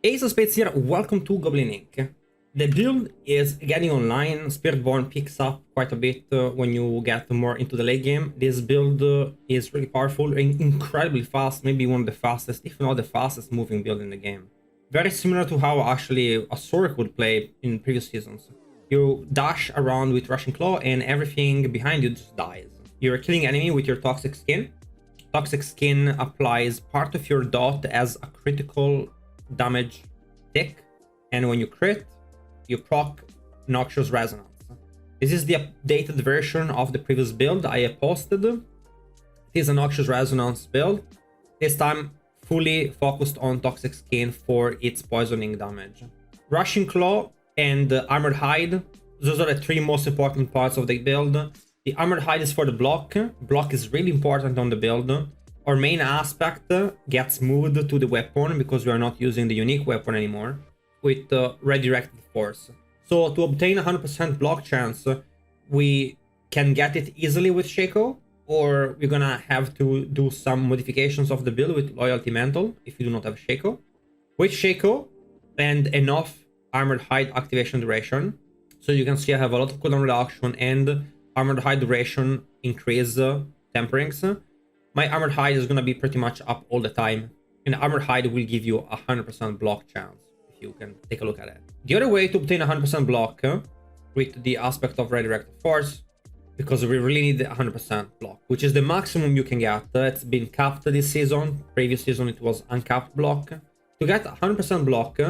Ace of Spades here, welcome to Goblin-Inc. The build is getting online, Spiritborn picks up quite a bit when you get more into the late game. This build is really powerful and incredibly fast, maybe one of the fastest, if not the fastest moving build in the game. Very similar to how actually a Sorceress would play in previous seasons. You dash around with Rushing Claw and everything behind you just dies. You're killing enemy with your Toxic Skin. Toxic Skin applies part of your dot as a critical damage tick, and when you crit, you proc Noxious Resonance. This is the updated version of the previous build I posted. It is a Noxious Resonance build, this time fully focused on Toxic Skin for its poisoning damage. Rushing Claw and Armored Hide, those are the three most important parts of the build. The Armored Hide is for the block. Block is really important on the build. Our main aspect gets moved to the weapon because we are not using the unique weapon anymore with redirected force. So to obtain 100% block chance, we can get it easily with Shaco, or we're gonna have to do some modifications of the build with Loyalty Mantle if you do not have Shaco. With Shaco and enough Armored Hide activation duration, so you can see I have a lot of cooldown reduction and Armored Hide duration increase temperings. My Armored Hide is going to be pretty much up all the time, and Armored Hide will give you a 100% block chance, if you can take a look at it. The other way to obtain 100% block with the aspect of Redirected Force, because we really need the 100% block, which is the maximum you can get. It's been capped this season, previous season it was uncapped block. To get 100% block,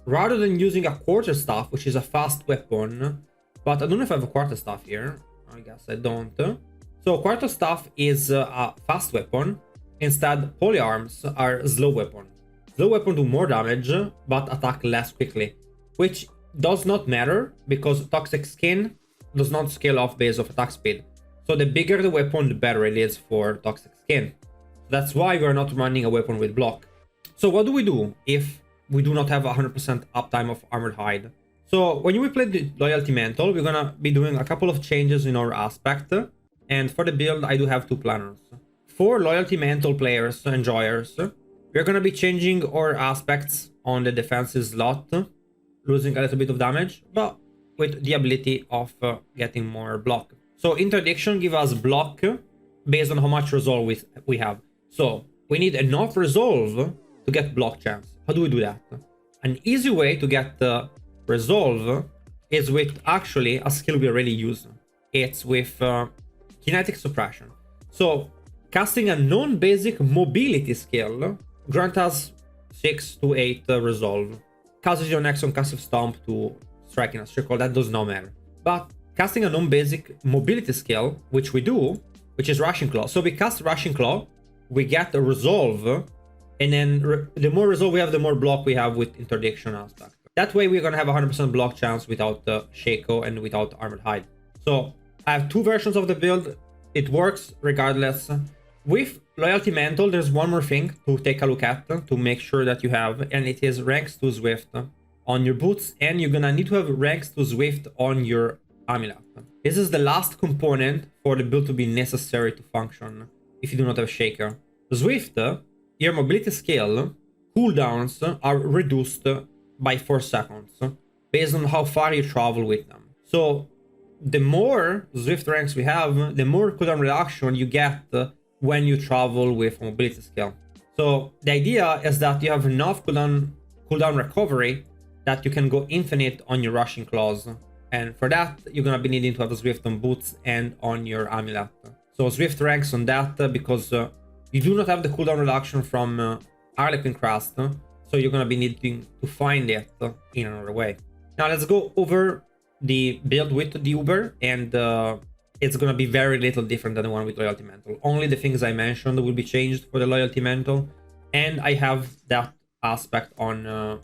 rather than using a quarterstaff, which is a fast weapon, but I don't know if I have a quarterstaff here, I guess I don't. So quarterstaff is a fast weapon. Instead, polearms are slow weapon. Slow weapon do more damage, but attack less quickly, which does not matter because Toxic Skin does not scale off based off attack speed. So the bigger the weapon, the better it is for Toxic Skin. That's why we are not running a weapon with block. So what do we do if we do not have 100% uptime of Armored Hide? So when we play the Loyalty Mantle, we're gonna be doing a couple of changes in our aspect. And for the build, I do have two planners. For Loyalty Mantle players, enjoyers, we're going to be changing our aspects on the defensive slot, losing a little bit of damage, but with the ability of getting more block. So Interdiction gives us block based on how much resolve we have. So we need enough resolve to get block chance. How do we do that? An easy way to get resolve is with actually a skill we already use. It's with Kinetic Suppression. So casting a non-basic mobility skill grants us 6 to 8 resolve. Causes your next concussive stomp to strike in a circle, that does not matter. But casting a non-basic mobility skill, which we do, which is Rushing Claw. So we cast Rushing Claw, we get a resolve, and then the more resolve we have, the more block we have with Interdiction aspect. That way we're gonna have 100% block chance without Shaco and without Armored Hide. So I have two versions of the build. It works regardless. With Loyalty Mantle, there's one more thing to take a look at to make sure that you have, and it is ranks to Swift on your boots, and you're gonna need to have ranks to Swift on your amulet. This is the last component for the build to be necessary to function if you do not have Shaker. Swift, your mobility skill, cooldowns are reduced by 4 seconds based on how far you travel with them. So the more Swift ranks we have, the more cooldown reduction you get when you travel with mobility skill. So the idea is that you have enough cooldown recovery that you can go infinite on your Rushing Claws. And for that, you're gonna be needing to have a Swift on boots and on your amulet. So Swift ranks on that because you do not have the cooldown reduction from Harlequin Crest. So you're gonna be needing to find it in another way. Now let's go over the build with the Uber, and it's gonna be very little different than the one with Loyalty Mantle. Only the things I mentioned will be changed for the Loyalty Mantle, and I have that aspect on on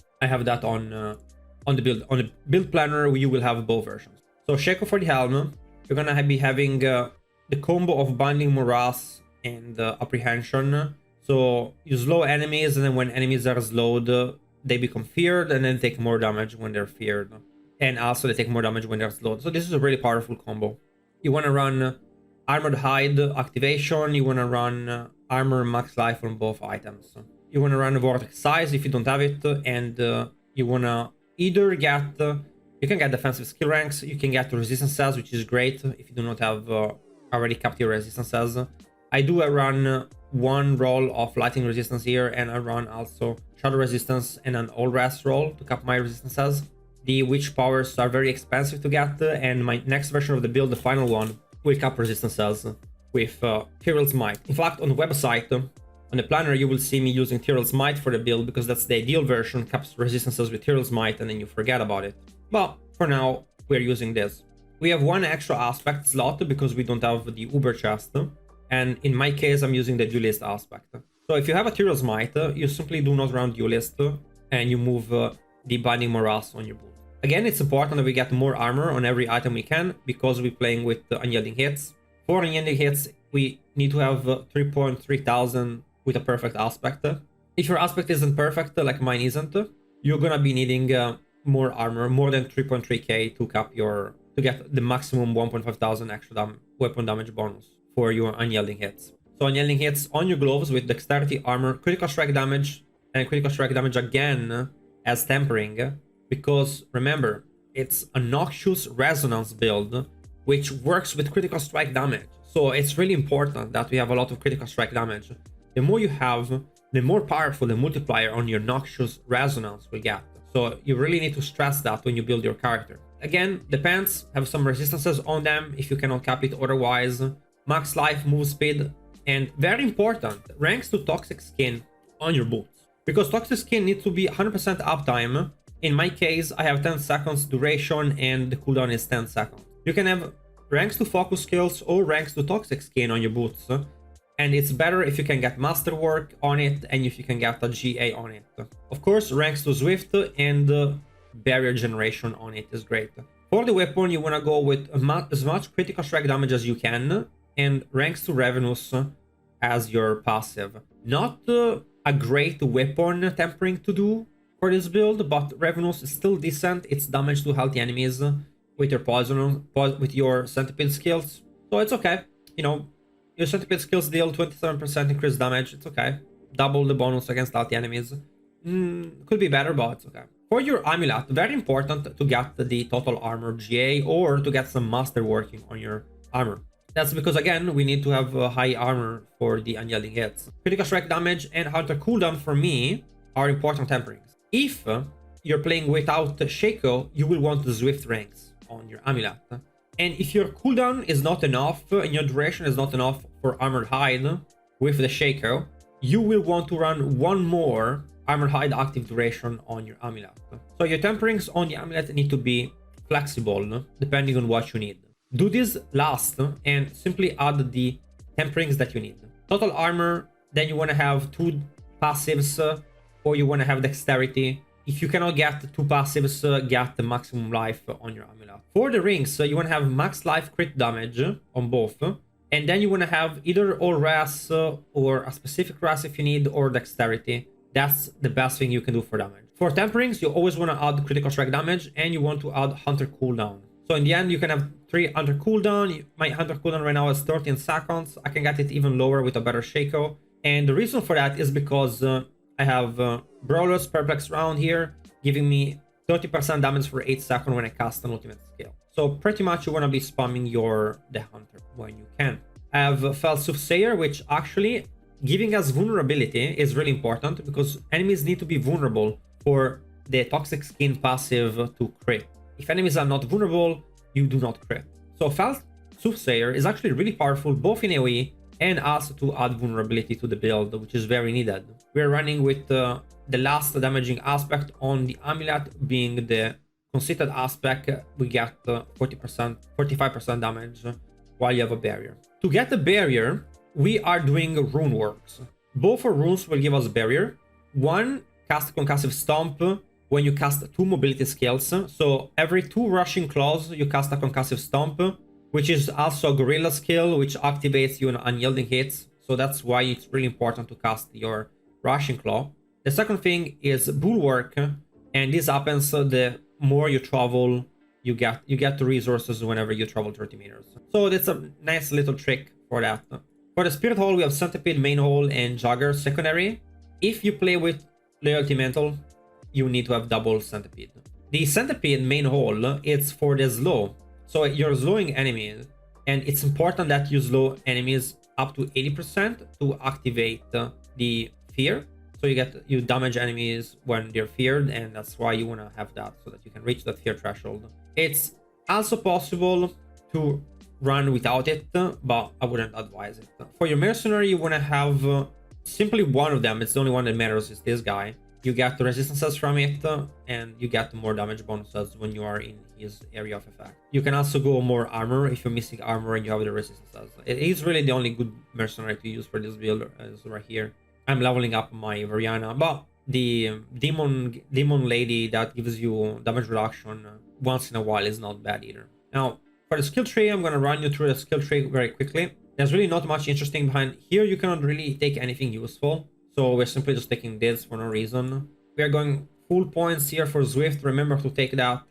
the build planner. You will have both versions. So Shaco for the helm, you're gonna be having the combo of Binding Morass and Apprehension. So you slow enemies, and then when enemies are slowed, they become feared, and then take more damage when they're feared. And also they take more damage when they're slowed. So this is a really powerful combo. You want to run Armored Hide activation, you want to run Armor Max Life on both items. you want to run a Vortex Size if you don't have it, and you want to either get... you can get defensive skill ranks, you can get resistances, which is great if you do not have already capped your resistances. I do run one roll of lightning resistance here, and I run also shadow resistance and an all rest roll to cap my resistances. The witch powers are very expensive to get, and my next version of the build, the final one, will cap resistances with Tyrell's Might. In fact, on the website, on the planner, you will see me using Tyrell's Might for the build, because that's the ideal version, caps resistances with Tyrell's Might, and then you forget about it. But for now, we're using this. We have one extra aspect slot because we don't have the Uber chest, and in my case, I'm using the duelist aspect. So if you have a Tyrell's Might, you simply do not run duelist, and you move the Binding Morass on your boot. Again, it's important that we get more armor on every item we can, because we're playing with unyielding hits. For unyielding hits, we need to have 3,300 with a perfect aspect. If your aspect isn't perfect, like mine isn't, you're gonna be needing more armor, more than 3.3k to cap your... to get the maximum 1,500 extra weapon damage bonus for your unyielding hits. So unyielding hits on your gloves with dexterity, armor, critical strike damage, and critical strike damage again as tempering, because remember, it's a Noxious Resonance build, which works with critical strike damage. So it's really important that we have a lot of critical strike damage. The more you have, the more powerful the multiplier on your Noxious Resonance will get. So you really need to stress that when you build your character. Again, depends, have some resistances on them if you cannot cap it otherwise. Max life, move speed, and very important, ranks to Toxic Skin on your boots. Because Toxic Skin needs to be 100% uptime. In my case, I have 10 seconds duration and the cooldown is 10 seconds. You can have ranks to focus skills or ranks to Toxic Skin on your boots. And it's better if you can get Masterwork on it and if you can get a GA on it. Of course, ranks to Swift and Barrier Generation on it is great. For the weapon, you want to go with as much critical strike damage as you can, and ranks to Ravenous as your passive. Not a great weapon tempering to do for this build, but Ravenous is still decent. It's damage to healthy enemies with your poison, with your centipede skills. So it's okay. You know, your centipede skills deal 27% increased damage. It's okay. Double the bonus against healthy enemies. Could be better, but it's okay. For your amulet, very important to get the total armor GA or to get some master working on your armor. That's because, again, we need to have high armor for the unyielding hits. Critical strike damage and hunter cooldown for me are important temperings. If you're playing without Shaco, you will want the Swift ranks on your amulet. And if your cooldown is not enough and your duration is not enough for Armored Hide with the Shaco, you will want to run one more Armored Hide active duration on your amulet. So your temperings on the amulet need to be flexible depending on what you need. Do this last and simply add the temperings that you need. Total armor, then you want to have 2 passives or you want to have dexterity. If you cannot get 2 passives, get the maximum life on your amulet. For the rings, you want to have max life crit damage on both. And then you want to have either all res or a specific res if you need, or dexterity. That's the best thing you can do for damage. For temperings, you always want to add critical strike damage and you want to add hunter cooldown. So in the end, you can have 3 hunter cooldown. My hunter cooldown right now is 13 seconds. I can get it even lower with a better Shaco. And the reason for that is because I have Brawler's Perplex Round here, giving me 30% damage for 8 seconds when I cast an ultimate skill. So pretty much you want to be spamming the hunter when you can. I have Fell Soothsayer, which actually giving us vulnerability is really important because enemies need to be vulnerable for the Toxic Skin passive to crit. If enemies are not vulnerable, you do not crit. So Fell Soothsayer is actually really powerful both in AoE and also to add vulnerability to the build, which is very needed. We're running with the last damaging aspect on the amulet being the conceited aspect. We get 45% damage while you have a barrier. To get the barrier, we are doing rune works. Both our runes will give us barrier. One, cast concussive stomp when you cast 2 mobility skills. So every 2 rushing claws, you cast a concussive stomp, which is also a gorilla skill, which activates you on unyielding hits. So that's why it's really important to cast your rushing claw. The second thing is bulwark, and this happens the more you travel, you get the resources whenever you travel 30 meters. So that's a nice little trick for that. For the Spirit Hole, we have Centipede main hole and Jogger secondary. if you play with Loyalty Mantle, you need to have double Centipede. The Centipede main hole is for the slow. So you're slowing enemies, and it's important that you slow enemies up to 80% to activate the fear. So you damage enemies when they're feared, and that's why you want to have that, so that you can reach that fear threshold. It's also possible to run without it, but I wouldn't advise it. For your mercenary, you want to have simply one of them. It's the only one that matters, is this guy. You get the resistances from it, and you get more damage bonuses when you are in his area of effect. You can also go more armor if you're missing armor and you have the resistances. It is really the only good mercenary to use for this build, is right here. I'm leveling up my Variana, but the demon lady that gives you damage reduction once in a while is not bad either. Now, for the skill tree, I'm gonna run you through the skill tree very quickly. There's really not much interesting behind here. You cannot really take anything useful, so we're simply just taking this for no reason. We are going full points here for Swift. Remember to take that.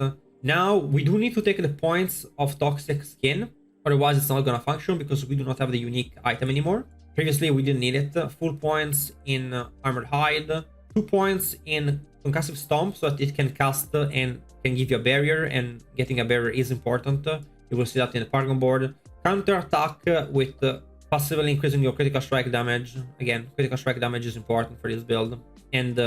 Now we do need to take the points of Toxic Skin, otherwise it's not gonna function because we do not have the unique item anymore. Previously we didn't need it. Full points in Armored Hide, 2 points in Concussive Stomp so that it can cast and can give you a barrier, and getting a barrier is important. You will see that in the Paragon board. Counter attack with passively increasing your critical strike damage. Again, critical strike damage is important for this build. And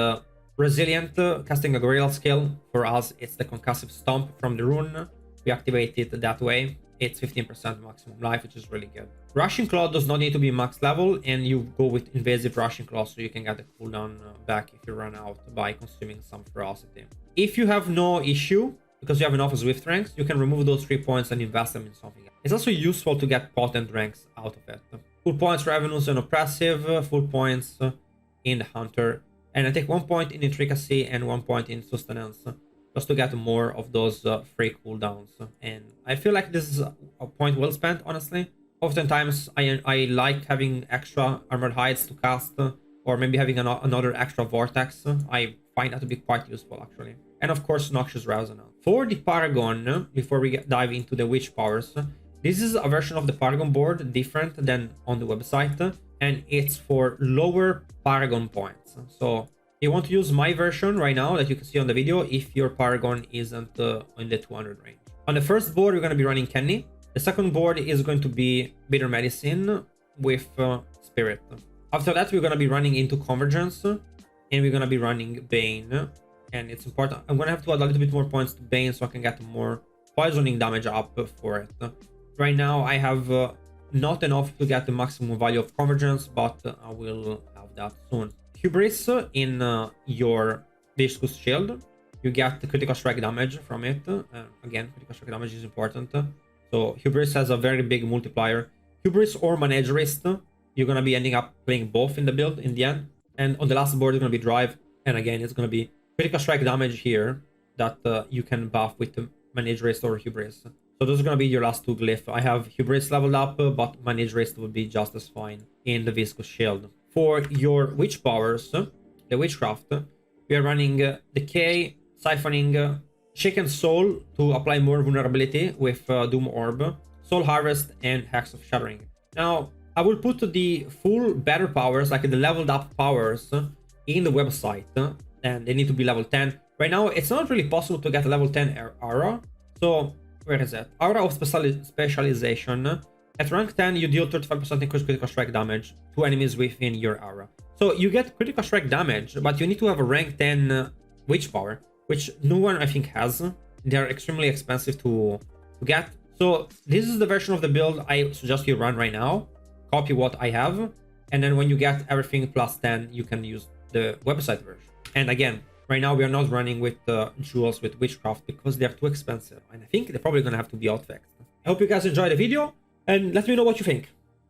Resilient, casting a Gorilla skill. For us, it's the Concussive Stomp from the rune. We activate it that way. It's 15% maximum life, which is really good. Rushing Claw does not need to be max level, and you go with Invasive Rushing Claw so you can get the cooldown back if you run out by consuming some ferocity. If you have no issue, because you have enough Swift ranks, you can remove those 3 points and invest them in something else. It's also useful to get potent ranks out of it. Full points Revenues and Oppressive, full points in the Hunter, and I take 1 point in Intricacy and 1 point in Sustenance, just to get more of those free cooldowns. And I feel like this is a point well spent, honestly. Oftentimes I like having extra Armored Hides to cast, or maybe having another extra Vortex. I find that to be quite useful, actually. And of course, Noxious Resonance. For the Paragon, before we dive into the Witch powers, this is a version of the Paragon board different than on the website, and it's for lower Paragon points. So you want to use my version right now that you can see on the video if your Paragon isn't in the 200 range. On the first board, we're going to be running Kenny. The second board is going to be Bitter Medicine with Spirit. After that, we're going to be running into Convergence, and we're going to be running Bane. And it's important. I'm going to have to add a little bit more points to Bane so I can get more poisoning damage up for it. Right now, I have not enough to get the maximum value of Convergence, but I will have that soon. Hubris in your Viscous Shield. You get the critical strike damage from it. Again, critical strike damage is important. So Hubris has a very big multiplier. Hubris or Managerist, you're going to be ending up playing both in the build in the end. And on the last board, it's going to be Drive. And again, it's going to be critical strike damage here that you can buff with Managerist or Hubris. So those are going to be your last 2 glyphs. I have Hubris leveled up, but Managerist would be just as fine in the Viscous Shield. For your Witch powers, the Witchcraft, we are running Decay, Siphoning, Shaken Soul to apply more vulnerability with Doom Orb, Soul Harvest, and Hex of Shattering. Now, I will put the full better powers, like the leveled up powers, in the website, and they need to be level 10. Right now, it's not really possible to get a level 10 aura. So, where is it? Aura of Specialization. At rank 10, you deal 35% increased critical strike damage to enemies within your aura. So you get critical strike damage, but you need to have a rank 10 Witch power, which no one I think has. They're extremely expensive to get. So this is the version of the build I suggest you run right now. Copy what I have, and then when you get everything plus 10, you can use the website version. And again, right now we are not running with jewels with Witchcraft because they're too expensive, and I think they're probably gonna have to be outfixed. I hope you guys enjoyed the video, and let me know what you think.